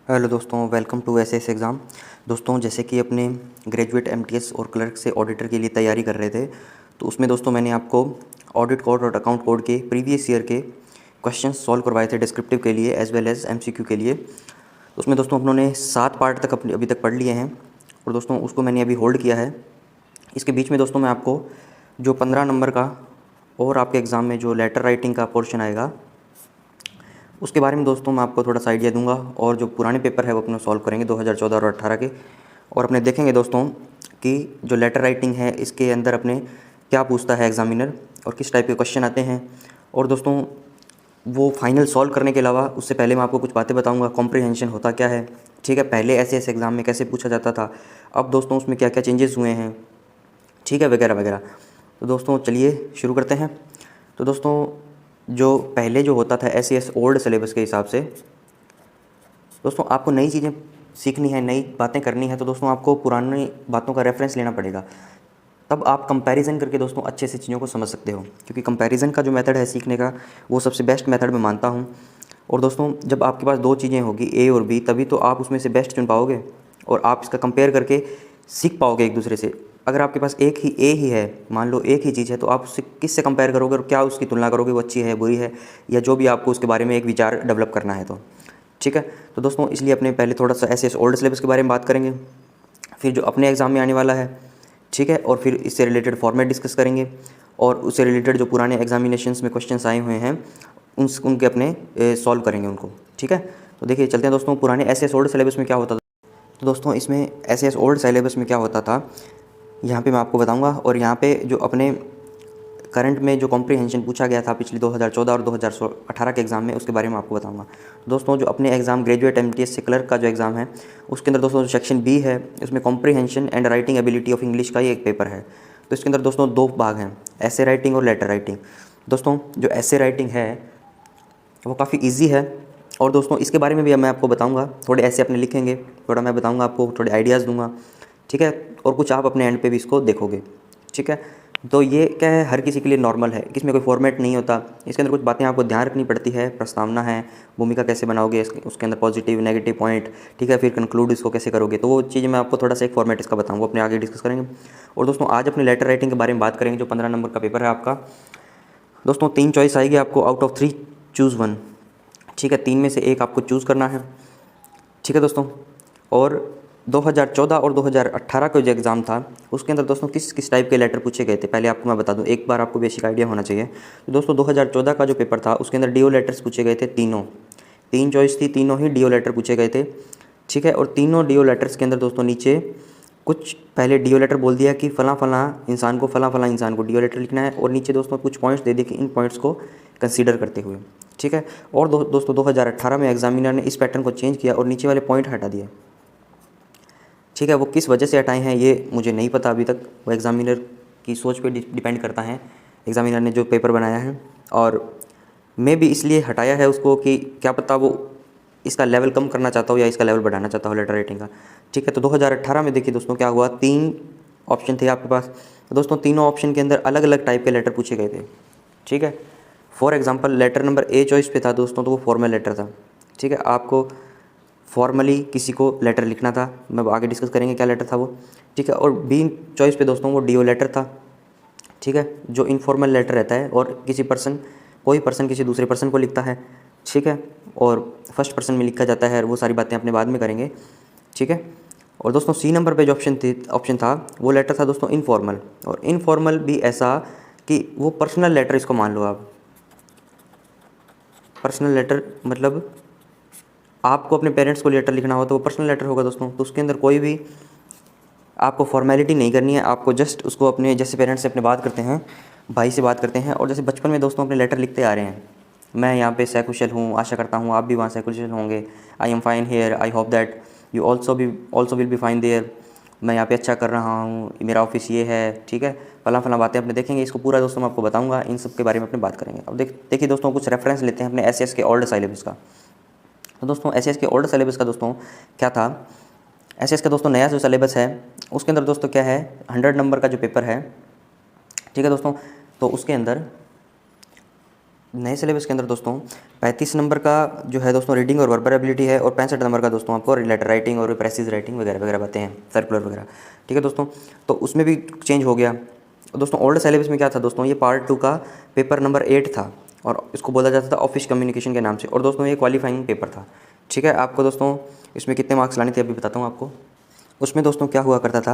Hello दोस्तों, welcome to SS exam. दोस्तों, जैसे कि अपने ग्रेजुएट एमटीएस और क्लर्क से ऑडिटर के लिए तैयारी कर रहे थे, तो उसमें दोस्तों मैंने आपको ऑडिट कोड और अकाउंट कोड के प्रीवियस ईयर के क्वेश्चंस सॉल्व करवाए थे डिस्क्रिप्टिव के लिए एज वेल एज़ एमसीक्यू के लिए। तो उसमें दोस्तों हम लोगों ने 7 पार्ट तक अपने अभी तक पढ़ लिए हैं और दोस्तों उसको मैंने अभी होल्ड किया है। इसके बीच में दोस्तों मैं आपको जो 15 नंबर का और आपके एग्ज़ाम में जो लेटर राइटिंग का पोर्शन आएगा उसके बारे में दोस्तों मैं आपको थोड़ा सा आइडिया दूंगा, और जो पुराने पेपर है वो अपने सॉल्व करेंगे 2014 और 18 के, और अपने देखेंगे दोस्तों कि जो लेटर राइटिंग है इसके अंदर अपने क्या पूछता है एग्जामिनर और किस टाइप के क्वेश्चन आते हैं। और दोस्तों वो फाइनल सॉल्व करने के अलावा उससे पहले मैं आपको कुछ बातें बताऊंगा, कॉम्प्रिहेंशन होता क्या है, ठीक है, पहले ऐसे एग्ज़ाम में कैसे पूछा जाता था, अब दोस्तों उसमें क्या क्या चेंजेस हुए हैं, ठीक है, वगैरह वगैरह। तो दोस्तों चलिए शुरू करते हैं। तो दोस्तों जो पहले जो होता था एस ओल्ड सिलेबस के हिसाब से, दोस्तों आपको नई चीज़ें सीखनी है, नई बातें करनी है, तो दोस्तों आपको पुरानी बातों का रेफरेंस लेना पड़ेगा। तब आप कंपैरिजन करके दोस्तों अच्छे से चीज़ों को समझ सकते हो, क्योंकि कंपैरिजन का जो मेथड है सीखने का वो सबसे बेस्ट मेथड मैं मानता हूँ। और दोस्तों जब आपके पास दो चीज़ें होगी ए और बी, तभी तो आप उसमें से बेस्ट चुन पाओगे और आप इसका कंपेयर करके सीख पाओगे एक दूसरे से। अगर आपके पास एक ही ए ही है, मान लो एक ही चीज़ है, तो आप उससे किससे कंपेयर करोगे और क्या उसकी तुलना करोगे, वो अच्छी है बुरी है, या जो भी आपको उसके बारे में एक विचार डेवलप करना है। तो ठीक है, तो दोस्तों इसलिए अपने पहले थोड़ा सा ऐसे ओल्ड सिलेबस के बारे में बात करेंगे, फिर जो अपने एग्ज़ाम में आने वाला है, ठीक है, और फिर इससे रिलेटेड फॉर्मेट डिस्कस करेंगे, और उससे रिलेटेड जो पुराने एग्जामिनेशंस में क्वेश्चंस आए हुए हैं उनके अपने सॉल्व करेंगे उनको, ठीक है। तो देखिए चलते हैं दोस्तों, पुराने एस ओल्ड सिलेबस में क्या होता था। तो दोस्तों इसमें एस ओल्ड सिलेबस में क्या होता था यहाँ पे मैं आपको बताऊंगा, और यहाँ पे जो अपने करंट में जो कॉम्प्रिहेंशन पूछा गया था पिछले 2014 और 2018 के एग्ज़ाम में, उसके बारे में आपको बताऊंगा। दोस्तों जो अपने एग्ज़ाम ग्रेजुएट एमटीएस से क्लर्क का जो एग्ज़ाम है उसके अंदर दोस्तों जो सेक्शन बी है उसमें comprehension and writing ability of English का ही एक पेपर है। तो इसके अंदर दोस्तों दो भाग हैं, ऐसे राइटिंग और लेटर राइटिंग। दोस्तों जो ऐसे राइटिंग है वो काफ़ी ईजी है, और दोस्तों इसके बारे में भी मैं आपको बताऊँगा, थोड़े ऐसे अपने लिखेंगे, थोड़ा मैं बताऊँगा आपको, थोड़े आइडियाज़ दूँगा, ठीक है, और कुछ आप अपने एंड पे भी इसको देखोगे, ठीक है। तो ये क्या है, हर किसी के लिए नॉर्मल है, इसमें कोई फॉर्मेट नहीं होता। इसके अंदर कुछ बातें आपको ध्यान रखनी पड़ती है, प्रस्तावना है, भूमिका कैसे बनाओगे, उसके अंदर पॉजिटिव नेगेटिव पॉइंट, ठीक है, फिर कंक्लूड इसको कैसे करोगे, तो वो चीज़ मैं आपको थोड़ा सा एक फॉर्मेट इसका बताऊँगा, अपने आगे डिस्कस करेंगे। और दोस्तों आज अपने लेटर राइटिंग के बारे में बात करेंगे, जो 15 नंबर का पेपर है आपका। दोस्तों 3 चॉइस आएगी आपको, आउट ऑफ 3 चूज़ 1, ठीक है, 3 में से एक आपको चूज़ करना है, ठीक है दोस्तों। और 2014 और 2018 का जो एग्ज़ाम था उसके अंदर दोस्तों किस किस टाइप के लेटर पूछे गए थे पहले आपको मैं बता दूं, एक बार आपको बेसिक आइडिया होना चाहिए। तो दोस्तों 2014 का जो पेपर था उसके अंदर डीओ लेटर्स पूछे गए थे, तीन चॉइस थी, तीनों ही डीओ लेटर पूछे गए थे, ठीक है। और तीनों डीओ लेटर्स के अंदर दोस्तों नीचे कुछ पहले डीओ लेटर बोल दिया कि फ़लाँ फ़लाँ इंसान को डीओ लेटर लिखना है, और नीचे दोस्तों कुछ पॉइंट्स दे दिए कि इन पॉइंट्स को कंसीडर करते हुए, ठीक है। और दोस्तों 2018 में एग्जामिनर ने इस पैटर्न को चेंज किया और नीचे वाले पॉइंट हटा दिए, ठीक है। वो किस वजह से हटाए हैं ये मुझे नहीं पता अभी तक, वो एग्ज़ामिनर की सोच पे डिपेंड करता है, एग्ज़ामिनर ने जो पेपर बनाया है। और मैं भी इसलिए हटाया है उसको कि क्या पता वो इसका लेवल कम करना चाहता हो या इसका लेवल बढ़ाना चाहता हो लेटर राइटिंग का, ठीक है। तो 2018 में देखिए दोस्तों क्या हुआ, 3 ऑप्शन थे आपके पास। तो दोस्तों तीनों ऑप्शन के अंदर अलग अलग टाइप के लेटर पूछे गए थे, ठीक है। For example letter number A choice पे था दोस्तों, तो वो फॉर्मल लेटर था, ठीक है, आपको फॉर्मली किसी को लेटर लिखना था, मैं आगे डिस्कस करेंगे क्या लेटर था वो, ठीक है। और बी चॉइस पे दोस्तों वो डीओ लेटर था, ठीक है, जो इनफॉर्मल लेटर रहता है और कोई पर्सन किसी दूसरे पर्सन को लिखता है, ठीक है, और फर्स्ट पर्सन में लिखा जाता है, वो सारी बातें अपने बाद में करेंगे, ठीक है। और दोस्तों सी नंबर पे जो ऑप्शन था वो लेटर था दोस्तों इनफॉर्मल, और इनफॉर्मल भी ऐसा कि वो पर्सनल लेटर, इसको मान लो आप पर्सनल लेटर, मतलब आपको अपने पेरेंट्स को लेटर लिखना हो तो वो पर्सनल लेटर होगा दोस्तों। तो उसके अंदर कोई भी आपको फॉर्मेलिटी नहीं करनी है, आपको जस्ट उसको अपने जैसे पेरेंट्स से अपने बात करते हैं, भाई से बात करते हैं, और जैसे बचपन में दोस्तों अपने लेटर लिखते आ रहे हैं, मैं यहाँ पे सकुशल हूँ, आशा करता हूँ आप भी वहाँ सकुशल होंगे, I am fine here, I hope that you also will be fine there, मैं यहाँ पे अच्छा कर रहा हूँ, मेरा ऑफिस ये है, ठीक है, फला बातें अपने देखेंगे। इसको पूरा दोस्तों मैं आपको बताऊँगा, इन सब के बारे में अपने बात करेंगे। अब देखिए दोस्तों कुछ रेफरेंस लेते हैं अपने एस के ओल्ड सिलेबस का। तो दोस्तों एस के ओल्ड सिलेबस का दोस्तों क्या था, एस का दोस्तों नया जो सिलेबस है उसके अंदर दोस्तों क्या है, 100 नंबर का जो पेपर है, ठीक है दोस्तों, तो उसके अंदर नए सिलेबस के अंदर दोस्तों 35 नंबर का जो है दोस्तों रीडिंग और वर्बल एबिलिटी है, और 65 नंबर का दोस्तों आपको लेटर राइटिंग और प्रेसिज राइटिंग वगैरह वगैरह बातें हैं, सर्कुलर वगैरह। ठीक है दोस्तों, तो उसमें भी चेंज हो गया। दोस्तों ओल्ड सिलेबस में क्या था दोस्तों, ये पार्ट 2 का पेपर नंबर 8 था, और इसको बोला जाता था ऑफिस कम्युनिकेशन के नाम से, और दोस्तों ये क्वालिफाइंग पेपर था। ठीक है, आपको दोस्तों इसमें कितने मार्क्स लाने थे अभी बताता हूँ आपको। उसमें दोस्तों क्या हुआ करता था,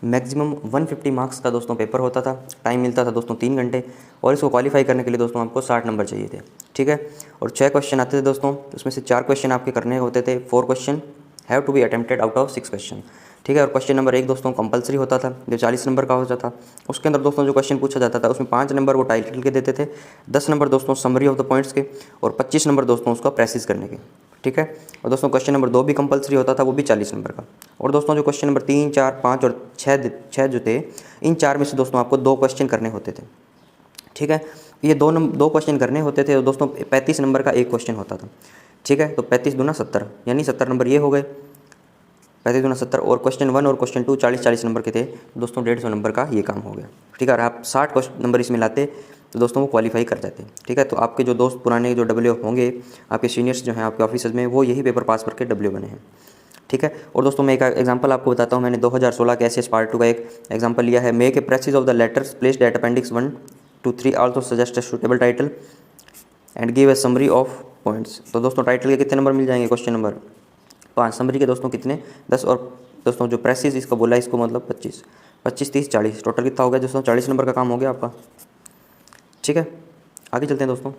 मैक्सिमम 150 मार्क्स का दोस्तों पेपर होता था, टाइम मिलता था दोस्तों 3 घंटे, और इसको क्वालिफाई करने के लिए दोस्तों आपको 60 नंबर चाहिए थे। ठीक है, और 6 क्वेश्चन आते थे दोस्तों, उसमें से 4 क्वेश्चन आपके करने होते थे। 4 question have to be attempted out of 6 question. ठीक है, और क्वेश्चन नंबर 1 दोस्तों कंपलसरी होता था, जो 40 नंबर का होता था। उसके अंदर दोस्तों जो क्वेश्चन पूछा जाता था उसमें 5 नंबर वो टाइटल के देते थे, 10 नंबर दोस्तों समरी ऑफ द पॉइंट्स के, और 25 नंबर दोस्तों उसका प्रेसिस करने के। ठीक है, और दोस्तों क्वेश्चन नंबर 2 भी कंपलसरी होता था, वो भी 40 नंबर का। और दोस्तों जो क्वेश्चन नंबर 3, 4, 5 और 6 जो थे, इन 4 में से दोस्तों आपको 2 क्वेश्चन करने होते थे। ठीक है, ये 2 क्वेश्चन करने होते थे, और दोस्तों 35 नंबर का एक क्वेश्चन होता था। ठीक है, तो 35 दूना 70, यानी 70 नंबर ये हो गए, 35 दूना 70, और क्वेश्चन 1 और क्वेश्चन 2 40 नंबर के थे, दोस्तों 150 नंबर का ये काम हो गया। ठीक है, और आप 60 नंबर इसमें लाते तो दोस्तों वो क्वालिफाई कर जाते। ठीक है, तो आपके जो दोस्त पुराने जो डब्ल्यू होंगे, आपके सीनियर्स जो हैं आपके ऑफिसर्स में, वो यही पेपर पास करके डब्ल्यू बने हैं। ठीक है, और दोस्तों मैं एक एग्जांपल आपको बताता हूँ। मैंने 2016 के एसएस पार्ट 2 का एक एग्जांपल लिया है। Make a precious of the letters placed at appendix 1 to 3, also suggest a suitable title and give a summary of points. तो दोस्तों टाइटल के कितने नंबर मिल जाएंगे, क्वेश्चन नंबर 5, समरी के दोस्तों कितने 10, और दोस्तों जो प्रेसिस इसका बोला इसको मतलब 25, 25, 30, 40, टोटल कितना हो गया दोस्तों, 40 नंबर का काम हो गया आपका। ठीक है, आगे चलते हैं दोस्तों।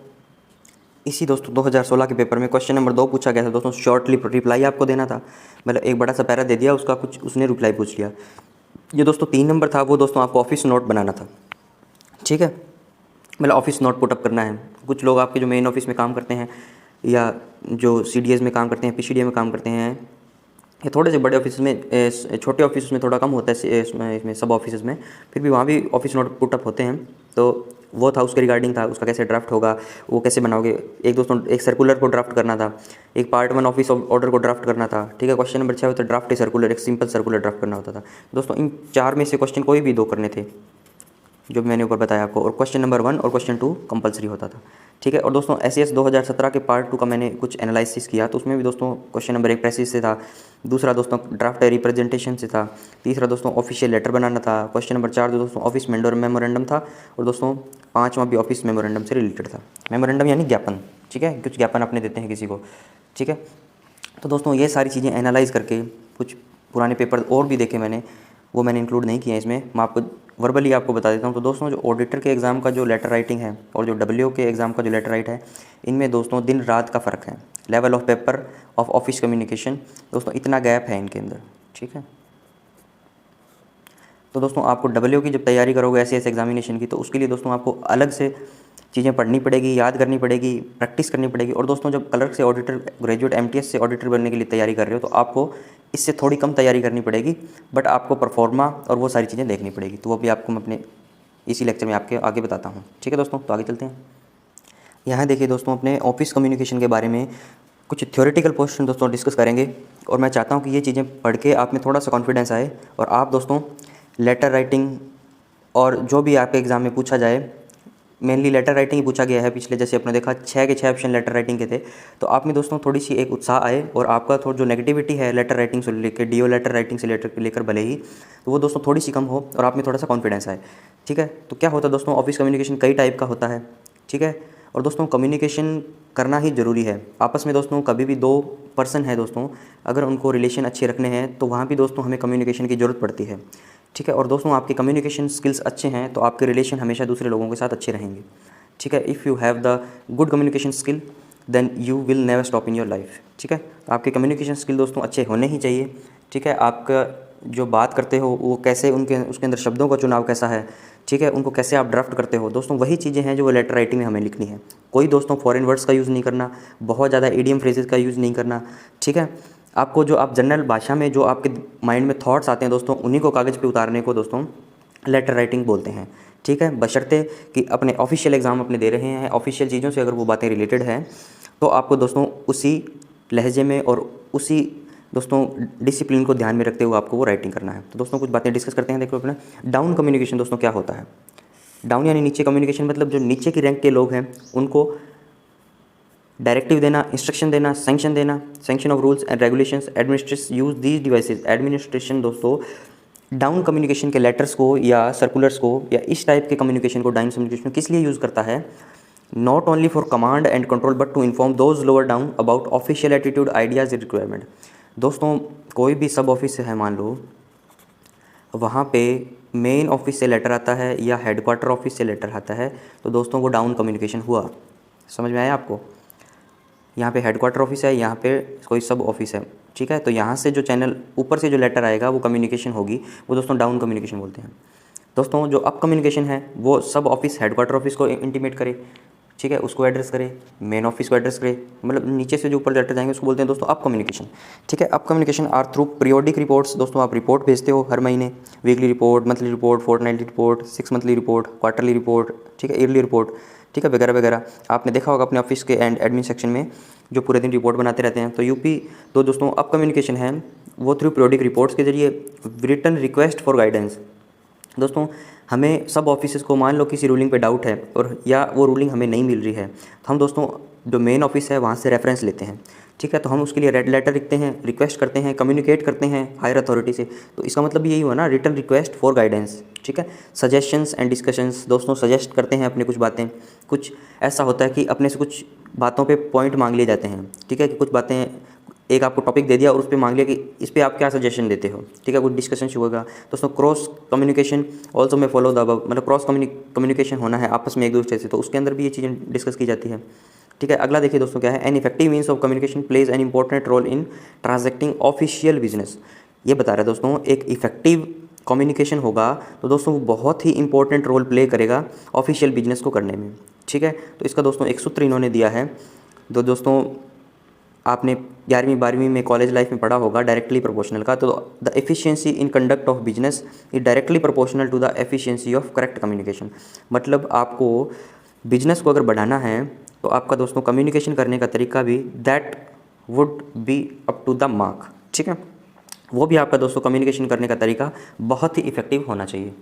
इसी दोस्तों 2016 के पेपर में क्वेश्चन नंबर 2 पूछा गया था दोस्तों, शॉर्टली रिप्लाई आपको देना था, मतलब एक बड़ा सा पैरा दे दिया, उसका कुछ उसने रिप्लाई पूछ लिया। ये दोस्तों 3 नंबर था, वो दोस्तों आपको ऑफिस नोट बनाना था। ठीक है, मतलब ऑफिस नोट पुटअप करना है। कुछ लोग आपके जो मेन ऑफिस में काम करते हैं, या जो CDS में काम करते हैं, PCDA में काम करते हैं, ये थोड़े से बड़े ऑफिस में, छोटे ऑफिस में थोड़ा कम होता है, इसमें सब ऑफिस में, फिर भी वहाँ भी ऑफिस नोट पुटअप होते हैं। तो वो था, उसके रिगार्डिंग था, उसका कैसे ड्राफ्ट होगा, वो कैसे बनाओगे। एक दोस्तों एक सर्कुलर को ड्राफ्ट करना था, एक पार्ट 1 ऑफिस ऑर्डर को ड्राफ्ट करना था। ठीक है, क्वेश्चन नंबर 6 होता है ड्राफ्ट ए सर्कुलर, एक सिंपल सर्कुलर ड्राफ्ट करना होता था। दोस्तों इन 4 में से क्वेश्चन कोई भी 2 करने थे, जो मैंने ऊपर बताया आपको, और क्वेश्चन नंबर 1 और क्वेश्चन 2 कंपलसरी होता था। ठीक है, और दोस्तों SES 2017 के पार्ट 2 का मैंने कुछ एनालिसिस किया, तो उसमें भी दोस्तों क्वेश्चन नंबर 1 प्रेसिस से था, दूसरा दोस्तों ड्राफ्ट रिप्रेजेंटेशन से था, तीसरा दोस्तों ऑफिशियल लेटर बनाना था, क्वेश्चन नंबर 4 दोस्तों ऑफिस मेमोरेंडम था, और दोस्तों 5वां भी ऑफिस मेमोरेंडम से रिलेटेड था। मेमोरेंडम यानी ज्ञापन। ठीक है, कुछ ज्ञापन अपने देते हैं किसी को। ठीक है, तो दोस्तों ये सारी चीज़ें एनालाइज करके, कुछ पुराने पेपर और भी देखे मैंने, वो मैंने इंक्लूड नहीं किए इसमें, मैं आपको वर्बली आपको बता देता हूँ। तो दोस्तों जो ऑडिटर के एग्ज़ाम का जो लेटर राइटिंग है, और जो WO के एग्ज़ाम का जो लेटर राइट है, इनमें दोस्तों दिन रात का फ़र्क है। Level of paper of office communication दोस्तों इतना गैप है इनके अंदर। ठीक है, तो दोस्तों आपको WO की जब तैयारी करोगे SES एग्जामिनेशन की, तो उसके लिए दोस्तों आपको अलग से चीज़ें पढ़नी पड़ेगी, याद करनी पड़ेगी, प्रैक्टिस करनी पड़ेगी। और दोस्तों जब क्लर्क से ऑडिटर, ग्रेजुएट MTS से ऑडिटर बनने के लिए तैयारी कर रहे हो, तो आपको इससे थोड़ी कम तैयारी करनी पड़ेगी, बट आपको परफॉर्मा और वो सारी चीज़ें देखनी पड़ेगी। तो वो भी आपको मैं अपने इसी लेक्चर में आपके आगे बताता हूँ। ठीक है दोस्तों, तो आगे चलते हैं। यहाँ देखिए दोस्तों, अपने ऑफिस कम्युनिकेशन के बारे में कुछ थ्योरेटिकल पोर्शन दोस्तों डिस्कस करेंगे, और मैं चाहता हूँ कि ये चीज़ें पढ़ के आप में थोड़ा सा कॉन्फिडेंस आए, और आप दोस्तों लेटर राइटिंग और जो भी आपके एग्ज़ाम में पूछा जाए, मेनली लेटर राइटिंग ही पूछा गया है पिछले, जैसे आपने देखा 6 के 6 ऑप्शन लेटर राइटिंग के थे, तो आप में दोस्तों थोड़ी सी एक उत्साह आए, और आपका थोड़ा जो नेगेटिविटी है लेटर राइटिंग से लेकर, DO लेटर राइटिंग से लेकर भले ही, तो वो दोस्तों थोड़ी सी कम हो, और आप में थोड़ा सा कॉन्फिडेंस आए। ठीक है, तो क्या होता है दोस्तों, ऑफिस कम्युनिकेशन कई टाइप का होता है। ठीक है, और दोस्तों कम्युनिकेशन करना ही ज़रूरी है आपस में दोस्तों। कभी भी 2 पर्सन है दोस्तों, अगर उनको रिलेशन अच्छे रखने हैं, तो वहाँ भी दोस्तों हमें कम्युनिकेशन की ज़रूरत पड़ती है। ठीक है, और दोस्तों आपके कम्युनिकेशन स्किल्स अच्छे हैं, तो आपके रिलेशन हमेशा दूसरे लोगों के साथ अच्छे रहेंगे। ठीक है, if you have the good communication skill then you will never stop in your life. ठीक है, तो आपके कम्युनिकेशन स्किल दोस्तों अच्छे होने ही चाहिए। ठीक है, आपका जो बात करते हो वो कैसे, उसके अंदर शब्दों का चुनाव कैसा है, ठीक है, उनको कैसे आप ड्राफ्ट करते हो, दोस्तों वही चीज़ें हैं जो वो लेटर राइटिंग में हमें लिखनी है। कोई दोस्तों फॉरेन वर्ड्स का यूज़ नहीं करना, बहुत ज़्यादा इडियम फ्रेजेस का यूज़ नहीं करना। ठीक है, आपको जो आप जनरल भाषा में जो आपके माइंड में थॉट्स आते हैं दोस्तों, उन्हीं को कागज़ पे उतारने को दोस्तों लेटर राइटिंग बोलते हैं। ठीक है, बशर्ते कि अपने ऑफिशियल एग्ज़ाम अपने दे रहे हैं, ऑफिशियल चीज़ों से अगर वो बातें रिलेटेड हैं, तो आपको दोस्तों उसी लहजे में और उसी दोस्तों डिसिप्लिन को ध्यान में रखते हुए आपको वो राइटिंग करना है। तो दोस्तों कुछ बातें डिस्कस करते हैं। देखो अपना डाउन कम्युनिकेशन दोस्तों क्या होता है। डाउन यानी नीचे कम्युनिकेशन, मतलब जो नीचे की रैंक के लोग हैं उनको डायरेक्टिव देना, इंस्ट्रक्शन देना, सैंक्शन देना, sanction of rules and regulations, administration use these devices. Administration दोस्तों डाउन कम्युनिकेशन के लेटर्स को या सर्कुलर्स को या इस टाइप के कम्युनिकेशन को डाउन कम्युनिकेशन किस लिए यूज़ करता है? Not only for command and control but to inform those lower down about official attitude, ideas, requirement. दोस्तों कोई भी सब ऑफिस है मान लो, वहाँ पे मेन ऑफिस से लेटर आता है या हेडक्वार्टर ऑफिस से लेटर आता है, तो दोस्तों वो डाउन कम्युनिकेशन हुआ। समझ में आया आपको? यहाँ पे हेडक्वार्टर ऑफिस है, यहाँ पे कोई सब ऑफिस है, ठीक है। तो यहाँ से जो चैनल ऊपर से जो लेटर आएगा वो कम्युनिकेशन होगी, वो दोस्तों डाउन कम्युनिकेशन बोलते हैं। दोस्तों जो अप कम्युनिकेशन है वो सब ऑफिस हेडक्वार्टर ऑफिस को इंटीमेट करे, ठीक है, उसको एड्रेस करे, मेन ऑफिस को एड्रेस करे, मतलब नीचे से जो ऊपर लेटर जाएंगे उसको बोलते हैं दोस्तों अप कम्युनिकेशन, ठीक है। Up communication are through periodic reports. दोस्तों आप रिपोर्ट भेजते हो हर महीने, weekly report, monthly report, fortnightly report, 6 monthly report, quarterly report, ठीक है, ईयरली रिपोर्ट, ठीक है, वगैरह वगैरह। आपने देखा होगा अपने ऑफिस के एंड एडमिन सेक्शन में जो पूरे दिन रिपोर्ट बनाते रहते हैं। तो यूपी तो दोस्तों अप कम्युनिकेशन है वो थ्रू पीरियोडिक रिपोर्ट्स के जरिए। Written request for guidance. दोस्तों हमें सब ऑफिसेस को मान लो किसी रूलिंग पे डाउट है और या वो रूलिंग हमें नहीं मिल रही है, तो हम दोस्तों जो मेन ऑफिस है वहाँ से रेफरेंस लेते हैं, ठीक है। तो हम उसके लिए रेड लेटर लिखते हैं, रिक्वेस्ट करते हैं, कम्युनिकेट करते हैं हायर अथॉरिटी से। तो इसका मतलब यही हुआ ना, रिटन रिक्वेस्ट फॉर गाइडेंस, ठीक है। Suggestions and discussions. दोस्तों सजेस्ट करते हैं अपने कुछ बातें, कुछ ऐसा होता है कि अपने से कुछ बातों पे पॉइंट मांग लिए जाते हैं, ठीक है, कि कुछ बातें एक आपको टॉपिक दे दिया और उस पर मांग लिया कि इस पर आप क्या सजेशन देते हो, ठीक है, कुछ डिस्कशन शुरू होगा। दोस्तों क्रॉस कम्युनिकेशन ऑल्सो में फॉलो द अबव, मतलब क्रॉस कम्युनिकेशन होना है आपस में एक दूसरे से, तो उसके अंदर भी ये चीज़ें डिस्कस की जाती है, ठीक है। अगला देखिए दोस्तों क्या है, an effective means of communication plays an important role in transacting official business. ये बता रहा है दोस्तों एक इफेक्टिव कम्युनिकेशन होगा तो दोस्तों वो बहुत ही इंपॉर्टेंट रोल प्ले करेगा ऑफिशियल बिजनेस को करने में, ठीक है। तो इसका दोस्तों एक सूत्र इन्होंने दिया है, तो दोस्तों आपने 11वीं 12वीं में कॉलेज लाइफ में पढ़ा होगा डायरेक्टली प्रोपोर्शनल का। तो the efficiency in conduct of business is directly proportional to the efficiency of correct communication. मतलब आपको बिजनेस को अगर बढ़ाना है तो आपका दोस्तों कम्युनिकेशन करने का तरीका भी that would be up to the mark, ठीक है। वो भी आपका दोस्तों कम्युनिकेशन करने का तरीका बहुत ही इफेक्टिव होना चाहिए,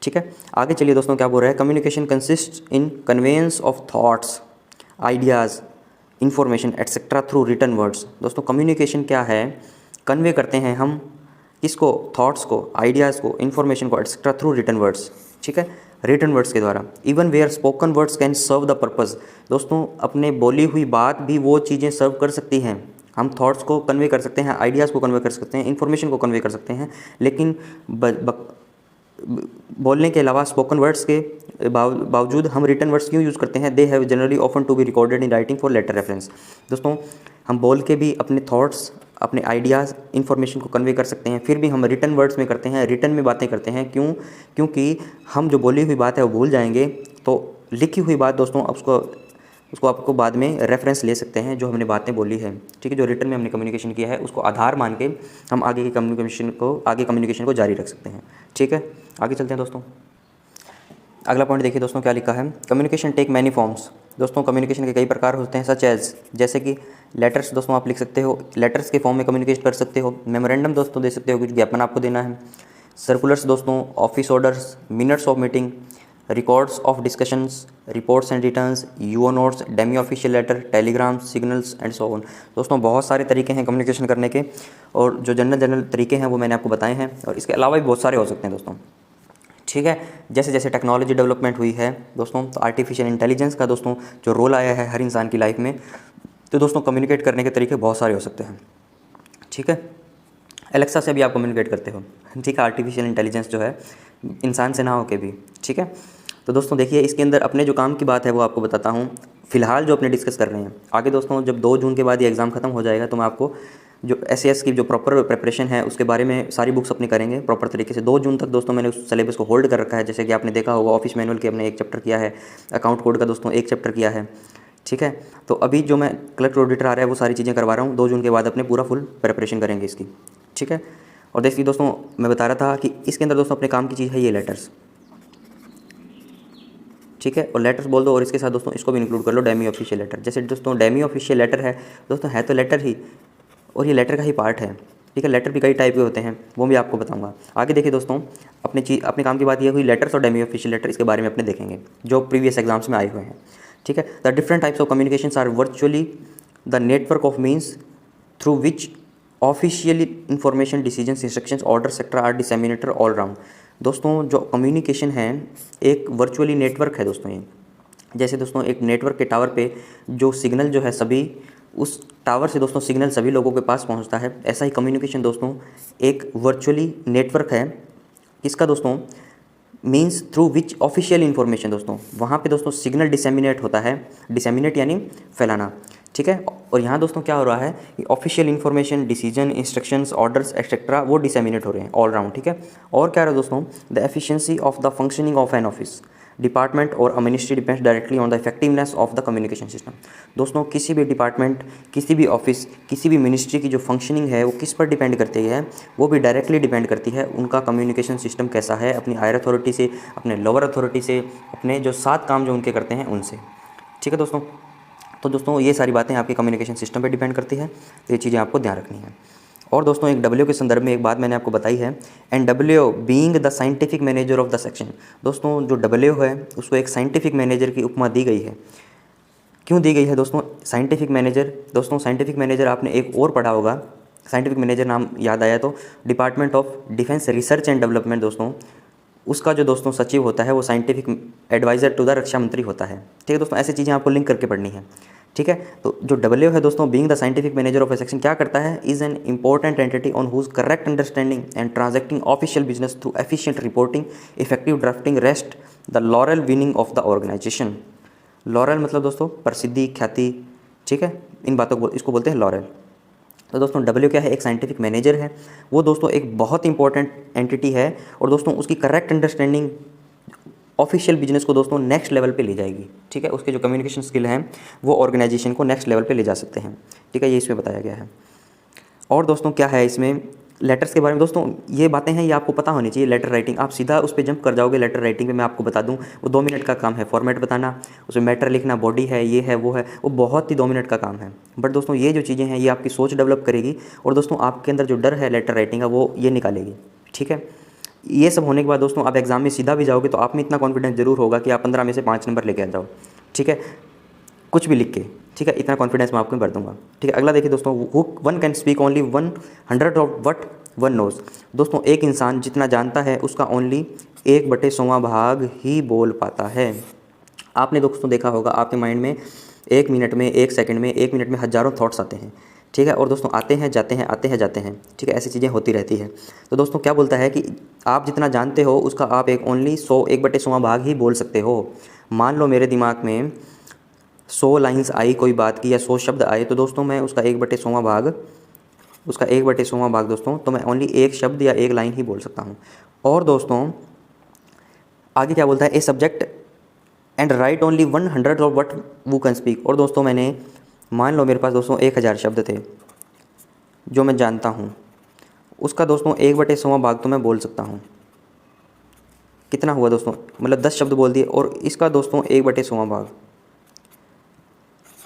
ठीक है। आगे चलिए दोस्तों क्या बोल रहा है, communication consist in conveyance of thoughts, ideas, information etcetera through written words. दोस्तों कम्युनिकेशन क्या है, कन्वे करते हैं हम किसको, थॉट्स को, आइडियाज़ को, इन्फॉर्मेशन को एट्सेट्रा थ्रू रिटन वर्ड्स, ठीक है, रिटन वर्ड्स के द्वारा। Even where spoken words can serve the purpose. दोस्तों अपने बोली हुई बात भी वो चीज़ें सर्व कर सकती हैं। हम थॉट्स को कन्वे कर सकते हैं, आइडियाज़ को कन्वे कर सकते हैं, इन्फॉर्मेशन को कन्वे कर सकते हैं, लेकिन बोलने के अलावा स्पोकन वर्ड्स के बावजूद हम रिटन वर्ड्स क्यों यूज़ करते हैं? They have generally often to be recorded in writing for later reference. दोस्तों हम बोल के भी अपने थॉट्स, अपने आइडियाज़, इन्फॉर्मेशन को कन्वे कर सकते हैं, फिर भी हम रिटन वर्ड्स में करते हैं, रिटन में बातें करते हैं। क्यों? क्योंकि हम जो बोली हुई बात है वो भूल जाएंगे, तो लिखी हुई बात दोस्तों उसको आपको बाद में रेफरेंस ले सकते हैं जो हमने बातें बोली है, ठीक है, जो रिटन में हमने कम्युनिकेशन किया है उसको आधार मान के हम आगे कम्युनिकेशन को जारी रख सकते हैं, ठीक है। आगे चलते हैं दोस्तों। अगला पॉइंट देखिए दोस्तों क्या लिखा है, कम्युनिकेशन टेक मैनी फॉर्म्स। दोस्तों कम्युनिकेशन के कई प्रकार होते हैं, सच एज, जैसे कि लेटर्स दोस्तों आप लिख सकते हो, लेटर्स के फॉर्म में कम्युनिकेट कर सकते हो। मेमोरेंडम दोस्तों दे सकते हो, कुछ ज्ञापन आपको देना है। सर्कुलर्स दोस्तों, office orders, minutes of meeting, records of discussions, reports and returns, UO notes, demi official letter, telegrams, signals and so on. दोस्तों बहुत सारे तरीके हैं कम्युनिकेशन करने के, और जो जनरल तरीके हैं वो मैंने आपको बताए हैं, और इसके अलावा भी बहुत सारे हो सकते हैं दोस्तों, ठीक है। जैसे जैसे टेक्नोलॉजी डेवलपमेंट हुई है दोस्तों, तो आर्टिफिशियल इंटेलिजेंस का दोस्तों जो रोल आया है हर इंसान की लाइफ में, तो दोस्तों कम्युनिकेट करने के तरीके बहुत सारे हो सकते हैं, ठीक है। एलेक्सा से भी आप कम्युनिकेट करते हो, ठीक है, आर्टिफिशियल इंटेलिजेंस जो है इंसान से ना होके भी, ठीक है। तो दोस्तों देखिए इसके अंदर अपने जो काम की बात है वो आपको बताता हूँ, फ़िलहाल जो अपने डिस्कस कर रहे हैं। आगे दोस्तों जब 2 जून के बाद ये एग्ज़ाम खत्म हो जाएगा तो मैं आपको जो SAS की जो प्रॉपर प्रिपरेशन है उसके बारे में सारी बुक्स अपनी करेंगे प्रॉपर तरीके से। 2 जून तक दोस्तों मैंने उस सिलेबस को होल्ड कर रखा है, जैसे कि आपने देखा होगा ऑफिस मैनुअल के अपने 1 चैप्टर किया है, अकाउंट कोड का दोस्तों 1 चैप्टर किया है, ठीक है। तो अभी जो मैं कलेक्टर ऑडिटर आ रहा है वो सारी चीज़ें करवा रहा हूँ, 2 जून के बाद अपने पूरा फुल प्रिपरेशन करेंगे इसकी, ठीक है। और देखिए दोस्तों मैं बता रहा था कि इसके अंदर दोस्तों अपने काम की चीज़ है ये लेटर्स, ठीक है, और लेटर्स बोल दो, और इसके साथ दोस्तों इसको भी इंक्लूड कर लो, डेमी ऑफिशियल लेटर। जैसे दोस्तों डेमी ऑफिशियल लेटर है दोस्तों, है तो लेटर ही, और ये लेटर का ही पार्ट है, ठीक है। लेटर भी कई टाइप के होते हैं, वो भी आपको बताऊंगा। आगे देखिए दोस्तों, अपने काम की बात यह हुई लेटर्स और डेमी ऑफिशियल लेटर, इसके बारे में अपने देखेंगे जो प्रीवियस एग्जाम्स में आए हुए हैं। ठीक है। The different types of communication are virtually the network of means through which official information, decisions, instructions, order sector are disseminator all round. दोस्तों जो कम्युनिकेशन है एक वर्चुअली नेटवर्क है दोस्तों। ये जैसे दोस्तों एक नेटवर्क के टावर पे जो सिग्नल जो है सभी उस टावर से दोस्तों सिग्नल सभी लोगों के पास पहुंचता है, ऐसा ही कम्युनिकेशन दोस्तों एक वर्चुअली नेटवर्क है। किसका दोस्तों? Means through which official information, दोस्तों वहाँ पे दोस्तों सिग्नल डिसेमिनेट होता है, डिसेमिनेट यानी फैलाना। ठीक है। और यहाँ दोस्तों क्या हो रहा है कि official information, decision, instructions, orders etcetera वो डिसेमिनेट हो रहे हैं ऑल राउंड। ठीक है। और क्या रहा दोस्तों? The efficiency of the functioning of an office, department और a ministry depends directly on the effectiveness of the communication system. दोस्तों किसी भी डिपार्टमेंट, किसी भी ऑफिस, किसी भी मिनिस्ट्री की जो फंक्शनिंग है वो किस पर डिपेंड करती है? वो भी डायरेक्टली डिपेंड करती है उनका कम्युनिकेशन सिस्टम कैसा है, अपनी हायर अथॉरिटी से, अपने लोअर अथॉरिटी से, अपने जो 7 काम जो उनके करते हैं उनसे। ठीक है दोस्तों। तो दोस्तों ये सारी बातें आपके कम्युनिकेशन सिस्टम पे डिपेंड करती है, तो ये चीज़ें आपको ध्यान रखनी है। और दोस्तों एक डब्ल्यू के संदर्भ में एक बात मैंने आपको बताई है, and W being the scientific manager of the section. दोस्तों जो डब्ल्यू है उसको एक साइंटिफिक मैनेजर की उपमा दी गई है। क्यों दी गई है दोस्तों साइंटिफिक मैनेजर? दोस्तों साइंटिफिक मैनेजर आपने एक और पढ़ा होगा, साइंटिफिक मैनेजर नाम याद आया तो department of defence research and development, दोस्तों उसका जो दोस्तों सचिव होता है वो साइंटिफिक एडवाइज़र टू द रक्षा मंत्री होता है। ठीक है दोस्तों, ऐसी चीज़ें आपको लिंक करके पढ़नी है। ठीक है। तो जो डब्ल्यू है दोस्तों being the scientific manager of a section क्या करता है? Is an important entity on whose correct understanding and transacting official business through efficient reporting, effective drafting, rest the laurel winning of the organisation. Laurel मतलब दोस्तों प्रसिद्धि, ख्याति। ठीक है। इन बातों को इसको बोलते हैं लॉरल। तो दोस्तों डब्ल्यू क्या है? एक साइंटिफिक मैनेजर है। वो दोस्तों एक बहुत इंपॉर्टेंट एंटिटी है और दोस्तों उसकी करेक्ट अंडरस्टैंडिंग ऑफिशियल बिजनेस को दोस्तों नेक्स्ट लेवल पे ले जाएगी। ठीक है। उसके जो कम्युनिकेशन स्किल हैं वो ऑर्गेनाइजेशन को नेक्स्ट लेवल पे ले जा सकते हैं। ठीक है। ये इसमें बताया गया है। और दोस्तों क्या है इसमें लेटर्स के बारे में? दोस्तों ये बातें हैं ये आपको पता होनी चाहिए। लेटर राइटिंग आप सीधा उस पर जंप कर जाओगे। लेटर राइटिंग पे मैं आपको बता दूं वो 2 मिनट का काम है। फॉर्मेट बताना, उसमें मैटर लिखना, बॉडी है, ये है, वो है, वो बहुत ही 2 मिनट का काम है। बट दोस्तों ये जो चीज़ें हैं ये आपकी सोच डेवलप करेगी और दोस्तों आपके अंदर जो डर है लेटर राइटिंग का वो ये निकालेगी। ठीक है। ये सब होने के बाद दोस्तों आप एग्जाम में सीधा भी जाओगे तो आप में इतना कॉन्फिडेंस जरूर होगा कि आप 15 में से 5 नंबर लेके आ जाओ। ठीक है। कुछ भी लिख के। ठीक है। इतना कॉन्फिडेंस मैं आपको भर दूंगा। ठीक है। अगला देखिए दोस्तों, one can speak only 100 of what one knows. दोस्तों एक इंसान जितना जानता है उसका ओनली 1/100वां भाग ही बोल पाता है। आपने दोस्तों देखा होगा आपके माइंड में 1 मिनट में, 1 सेकंड में, 1 मिनट में हज़ारों थॉट्स आते हैं। ठीक है। और दोस्तों आते हैं जाते हैं, आते हैं जाते हैं। ठीक है। ऐसी चीज़ें होती रहती है। तो दोस्तों क्या बोलता है कि आप जितना जानते हो उसका आप एक ओनली 1/100वां भाग ही बोल सकते हो। मान लो मेरे दिमाग में 100 लाइन्स आई कोई बात की या 100 शब्द आए तो दोस्तों मैं उसका 1/100वां भाग दोस्तों तो मैं ओनली 1 शब्द या 1 लाइन ही बोल सकता हूँ। और दोस्तों आगे क्या बोलता है? A subject and write only 100 of what one can speak. और दोस्तों मैंने मान लो मेरे पास दोस्तों 1000 शब्द थे जो मैं जानता हूँ, उसका दोस्तों 1/100वां भाग तो मैं बोल सकता हूँ। कितना हुआ दोस्तों? मतलब 10 शब्द बोल दिए और इसका दोस्तों 1/100वां भाग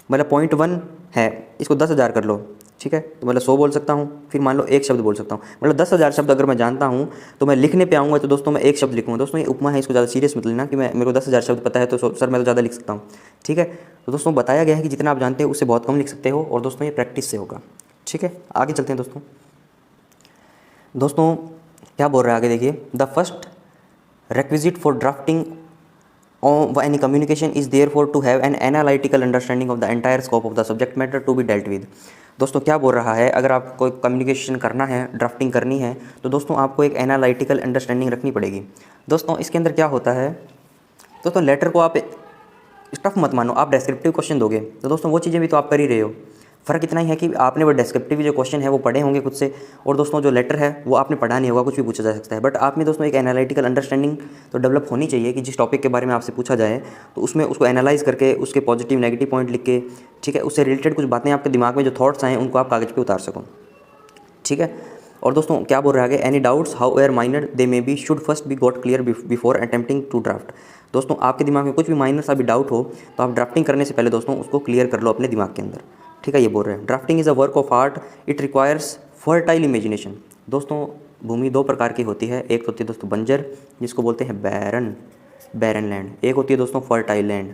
मतलब 0.1 है, इसको 10,000 कर लो। ठीक है। तो मतलब 100 बोल सकता हूँ, फिर मान लो 1 शब्द बोल सकता हूँ। मतलब 10,000 शब्द अगर मैं जानता हूँ तो मैं लिखने पे आऊँगा तो दोस्तों मैं 1 शब्द लिखूँगा। दोस्तों ये उपमा है, इसको ज़्यादा सीरियस मत लेना कि मेरे को 10,000 शब्द पता है तो सर मैं तो ज़्यादा लिख सकता हूँ। ठीक है। तो दोस्तों बताया गया है कि जितना आप जानते हो उससे बहुत कम लिख सकते हो और दोस्तों ये प्रैक्टिस से होगा। ठीक है। आगे चलते हैं दोस्तों क्या बोल रहा है आगे देखिए, the first requisite for drafting of any communication is therefore to have an analytical understanding of the entire scope of the subject matter to be dealt with। दोस्तों क्या बोल रहा है? अगर आपको कम्युनिकेशन करना है, ड्राफ्टिंग करनी है तो दोस्तों आपको एक एनालिटिकल अंडरस्टैंडिंग रखनी पड़ेगी। दोस्तों इसके अंदर क्या होता है? दोस्तों लेटर को आप स्टफ मत मानो, आप डेस्क्रिप्टिव क्वेश्चन दोगे तो दोस्तों वो चीज़ें भी तो आप कर ही रहे हो। फ़र्क इतना ही है कि आपने वो डेस्क्रिप्टिव जो क्वेश्चन है वो पढ़े होंगे खुद से और दोस्तों जो लेटर है वो आपने पढ़ा नहीं होगा, कुछ भी पूछा जा सकता है। बट आप में दोस्तों एक एनालिटिकल अंडरस्टैंडिंग तो डेवलप होनी चाहिए कि जिस टॉपिक के बारे में आपसे पूछा जाए तो उसमें उसको एनालाइज करके उसके पॉजिटिव नेगेटिव पॉइंट लिख के, ठीक है, उससे रिलेटेड कुछ बातें आपके दिमाग में जो थॉट्स आए उनको आप कागज़ पर उतार सको। ठीक है। और दोस्तों क्या बोल रहा है आगे, any doubts however minor they may be should first be got clear before attempting to draft. दोस्तों आपके दिमाग में कुछ भी माइनर सा भी डाउट हो तो आप ड्राफ्टिंग करने से पहले दोस्तों उसको क्लियर कर लो अपने दिमाग के अंदर। ठीक है। ये बोल रहे हैं drafting is a work of art, it requires fertile imagination. दोस्तों भूमि दो प्रकार की होती है, एक होती है दोस्तों बंजर जिसको बोलते हैं बैरन लैंड, एक होती है दोस्तों फर्टाइल लैंड,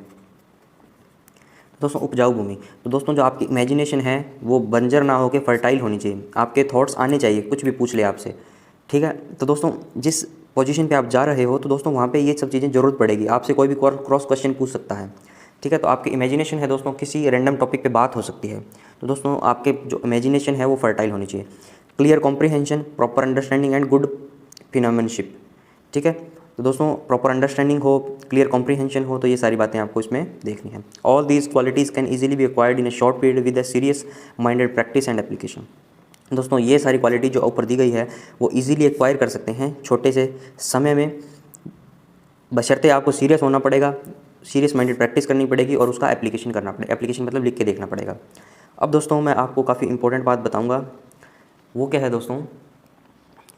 दोस्तों उपजाऊ भूमि। तो दोस्तों जो आपकी इमेजिनेशन है वो बंजर ना हो के फर्टाइल होनी चाहिए, आपके थॉट्स आने चाहिए, कुछ भी पूछ ले आपसे, ठीक है। तो दोस्तों जिस पोजीशन पे आप जा रहे हो तो दोस्तों वहाँ पे ये सब चीज़ें ज़रूरत पड़ेगी, आपसे कोई भी क्रॉस क्वेश्चन पूछ सकता है, ठीक है। तो आपकी इमेजिनेशन है दोस्तों किसी रैंडम टॉपिक पे बात हो सकती है, तो दोस्तों आपके जो इमेजिनेशन है वो फर्टाइल होनी चाहिए। Clear comprehension, proper understanding and good penmanship, ठीक है। तो दोस्तों प्रॉपर अंडरस्टैंडिंग हो, क्लियर कॉम्प्रीहेंशन हो, तो ये सारी बातें आपको इसमें देखनी है। All these qualities can easily be acquired in a short period with a serious minded practice and application. दोस्तों ये सारी क्वालिटी जो ऊपर दी गई है वो इजीली एक्वायर कर सकते हैं छोटे से समय में, बशर्ते आपको सीरियस होना पड़ेगा, सीरियस माइंडेड प्रैक्टिस करनी पड़ेगी और उसका एप्लीकेशन करना पड़ेगा। एप्लीकेशन मतलब लिख के देखना पड़ेगा। अब दोस्तों मैं आपको काफ़ी इंपॉर्टेंट बात बताऊंगा, वो क्या है दोस्तों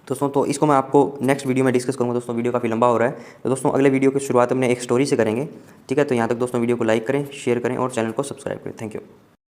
तो इसको मैं आपको नेक्स्ट वीडियो में डिस्कस करूँगा। दोस्तों वीडियो काफ़ी लंबा हो रहा है, तो दोस्तों अगले वीडियो की शुरुआत अपने एक स्टोरी से करेंगे, ठीक है। तो यहाँ तक दोस्तों वीडियो को लाइक करें, शेयर करें और चैनल को सब्सक्राइब करें। Thank you.